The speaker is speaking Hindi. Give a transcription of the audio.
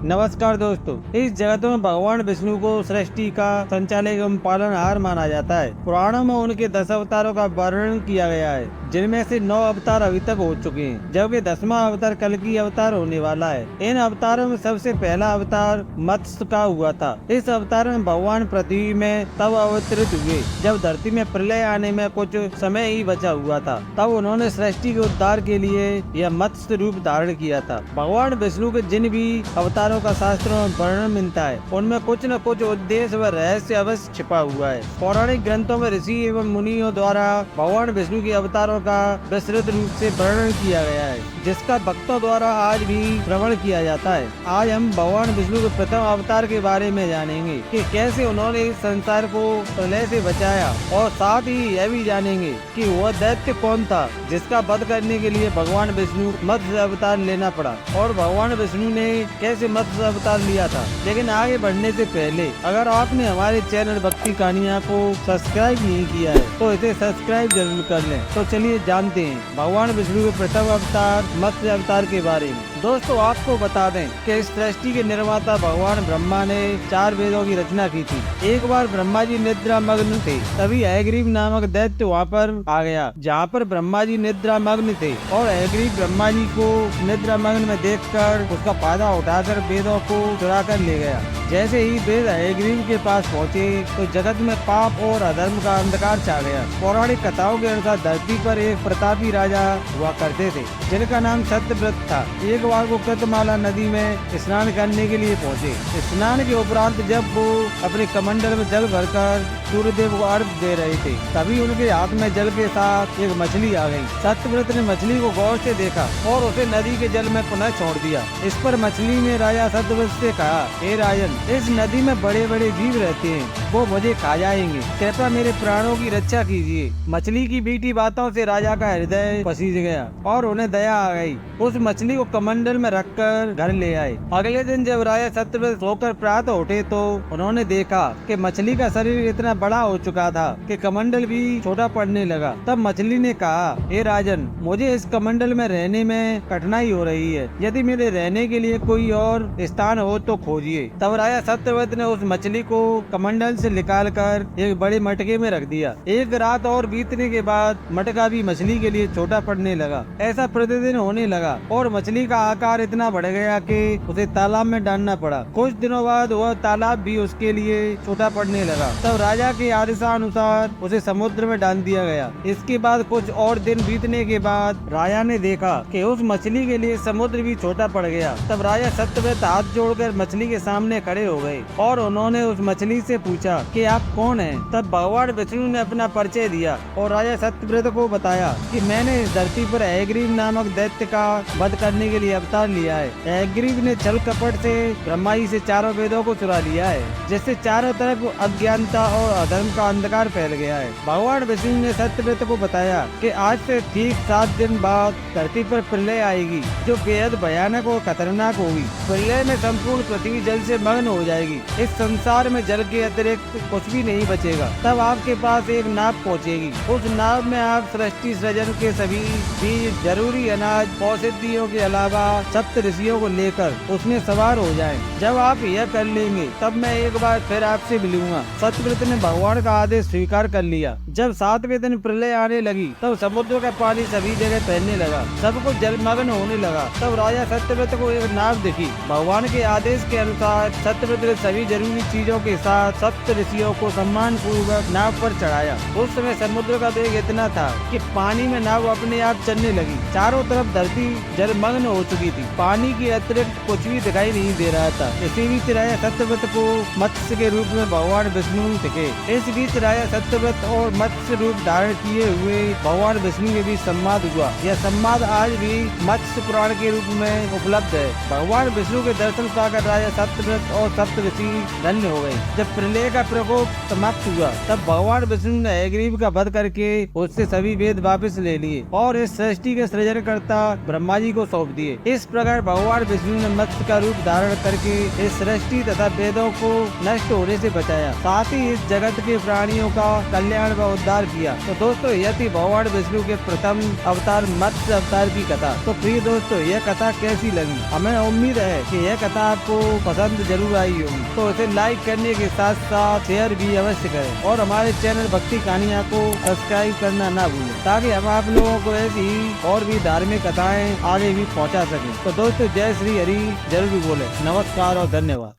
नमस्कार दोस्तों, इस जगत में भगवान विष्णु को सृष्टि का संचालक एवं पालनहार माना जाता है। पुराणों में उनके 10 अवतारों का वर्णन किया गया है, जिनमें से 9 अवतार अभी तक हो चुके हैं, जबकि 10वां अवतार कल्कि अवतार होने वाला है। इन अवतारों में सबसे पहला अवतार मत्स्य का हुआ था। इस अवतार में भगवान पृथ्वी में तब अवतरित हुए जब धरती में प्रलय आने में कुछ समय ही बचा हुआ था। तब उन्होंने सृष्टि के उद्धार के लिए यह मत्स्य रूप धारण किया था। भगवान विष्णु के जिन भी अवतारों का शास्त्रों में वर्णन मिलता है, उनमें कुछ न कुछ उद्देश्य व रहस्य अवश्य छिपा हुआ है। पौराणिक ग्रंथों में ऋषि एवं मुनियों द्वारा भगवान विष्णु के अवतारों का विस्तृत रूप से वर्णन किया गया है, जिसका भक्तों द्वारा आज भी श्रवण किया जाता है। आज हम भगवान विष्णु के प्रथम अवतार के बारे में जानेंगे कि कैसे उन्होंने इस संसार को प्रलय से बचाया, और साथ ही यह भी जानेंगे कि वह दैत्य कौन था जिसका वध करने के लिए भगवान विष्णु मत्स्य अवतार लेना पड़ा, और भगवान विष्णु ने कैसे मत्स्य अवतार लिया था। लेकिन आगे बढ़ने से पहले अगर आपने हमारे चैनल भक्ति कहानियाँ को सब्सक्राइब नहीं किया है तो इसे सब्सक्राइब जरूर कर लें। तो चलिए जानते हैं भगवान विष्णु के प्रथम अवतार मत्स्य अवतार के बारे में। दोस्तों, आपको बता दें कि इस सृष्टि के निर्माता भगवान ब्रह्मा ने 4 वेदों की रचना की थी। एक बार ब्रह्मा जी निद्रा मग्न थे, तभी हयग्रीव नामक दैत्य वहाँ पर आ गया जहाँ पर ब्रह्मा जी निद्रा मग्न थे, और हयग्रीव ब्रह्मा जी को निद्रा मग्न में देखकर उसका फायदा उठाकर वेदों को चुरा कर ले गया। जैसे ही वेद हयग्रीव के पास पहुँचे तो जगत में पाप और अधर्म का अंधकार छा गया। पौराणिक कथाओं के अनुसार धरती पर एक प्रतापी राजा हुआ करते थे, जिनका नाम सत्यव्रत था। एक बार वो कृतमाला नदी में स्नान करने के लिए पहुँचे। स्नान के उपरांत जब वो अपने कमंडल में जल भरकर सूर्यदेव को अर्घ्य दे रहे थे, तभी उनके हाथ में जल के साथ एक मछली आ गई। सत्यव्रत ने मछली को गौर से देखा और उसे नदी के जल में पुनः छोड़ दिया। इस पर मछली ने राजा सत्यव्रत से कहा, हे राजन, इस नदी में बड़े बड़े जीव रहते हैं, वो मुझे खा जाएंगे, कृपया मेरे प्राणों की रक्षा कीजिए। मछली की मीठी बातों से राजा का हृदय पसीज गया और उन्हें दया आ गई। उस मछली को कमंडल में रखकर घर ले आए। अगले दिन जब राजा सत्यव्रत सोकर प्रातः उठे तो उन्होंने देखा कि मछली का शरीर इतना बड़ा हो चुका था कि कमंडल भी छोटा पड़ने लगा। तब मछली ने कहा, हे राजन, मुझे इस कमंडल में रहने में कठिनाई हो रही है, यदि मेरे रहने के लिए कोई और स्थान हो तो खोजिए। तब राजा सत्यव्रत ने उस मछली को कमंडल से निकालकर एक बड़े मटके में रख दिया। एक रात और बीतने के बाद मटका भी मछली के लिए छोटा पड़ने लगा। ऐसा प्रतिदिन होने लगा और मछली का आकार इतना बढ़ गया कि उसे तालाब में डालना पड़ा। कुछ दिनों बाद वह तालाब भी उसके लिए छोटा पड़ने लगा। तब राजा के आदेशानुसार उसे समुद्र में डाल दिया गया। इसके बाद कुछ और दिन बीतने के बाद राजा ने देखा कि उस मछली के लिए समुद्र भी छोटा पड़ गया। तब राजा सत्यव्रत हाथ जोड़कर मछली के सामने खड़े हो गए और उन्होंने उस मछली से पूछा कि आप कौन हैं? तब भगवान विष्णु ने अपना परिचय दिया और राजा सत्यव्रत को बताया कि मैंने इस धरती पर हयग्रीव नामक दैत्य का वध करने के लिए अवतार लिया है। हयग्रीव ने छल कपट से ब्रह्मा जी से 4 वेदों को चुरा लिया है, जिससे चारों तरफ अज्ञानता और अधर्म का अंधकार फैल गया है। भगवान विष्णु ने सत्यव्रत को बताया कि आज से ठीक 7 दिन बाद धरती पर प्रलय आएगी, जो बेहद भयानक और खतरनाक होगी। प्रलय में संपूर्ण पृथ्वी जल से मग्न हो जाएगी। इस संसार में जल के अतिरिक्त कुछ भी नहीं बचेगा। तब आपके पास एक नाव पहुंचेगी। उस नाव में आप सृष्टि सृजन के सभी बीज, जरूरी अनाज, औषधियों के अलावा सप्त ऋषियों को लेकर उसमें सवार हो जाएं। जब आप यह कर लेंगे तब मैं एक बार फिर आपसे मिलूंगा। सत्यव्रत ने भगवान का आदेश स्वीकार कर लिया। जब 7वें दिन प्रलय आने लगी तब समुद्र का पानी सभी जगह फैलने लगा, सब कुछ जलमग्न होने लगा। तब राजा सत्यव्रत को एक नाव दिखी। भगवान के आदेश के अनुसार सत्यव्रत ने सभी जरूरी चीजों के साथ सप्त ऋषियों को सम्मान पूर्वक नाव पर चढ़ाया। उस समय समुद्र का वेग इतना था कि पानी में नाव अपने आप चलने लगी। चारों तरफ धरती जलमग्न हो चुकी थी। पानी के अतिरिक्त कुछ भी दिखाई नहीं दे रहा था। इसी बीच राजा सत्यव्रत को मत्स्य के रूप में भगवान विष्णु दिखे। इस बीच राजा सत्यव्रत और मत्स्य रूप धारण किए हुए भगवान विष्णु के बीच संवाद हुआ। यह संवाद आज भी मत्स्य पुराण के रूप में उपलब्ध है। भगवान विष्णु के दर्शन पाकर राजा सत्यव्रत और सप्त ऋषि धन्य हो गए। जब प्रलय का प्रकोप समाप्त हुआ तब भगवान विष्णु ने हयग्रीव का वध करके उससे सभी वेद वापस ले लिए और इस सृष्टि के सृजनकर्ता ब्रह्मा जी को सौंप दिए। इस प्रकार भगवान विष्णु ने मत्स्य का रूप धारण करके इस सृष्टि तथा वेदों को नष्ट होने से बचाया। साथ ही इस जगत जगत के प्राणियों का कल्याण व उद्धार किया। तो दोस्तों यह थी भगवान विष्णु के प्रथम अवतार मत्स्य अवतार की कथा। तो प्रिय दोस्तों यह कथा कैसी लगी? हमें उम्मीद है कि यह कथा आपको पसंद जरूर आई होगी। तो इसे लाइक करने के साथ साथ शेयर भी अवश्य करें और हमारे चैनल भक्ति कहानियाँ को सब्सक्राइब करना ना भूलें, ताकि हम आप लोगों को ऐसी और भी धार्मिक कथाएं आगे भी पहुंचा सकें। तो दोस्तों जय श्री हरि जरूर बोले। नमस्कार और धन्यवाद।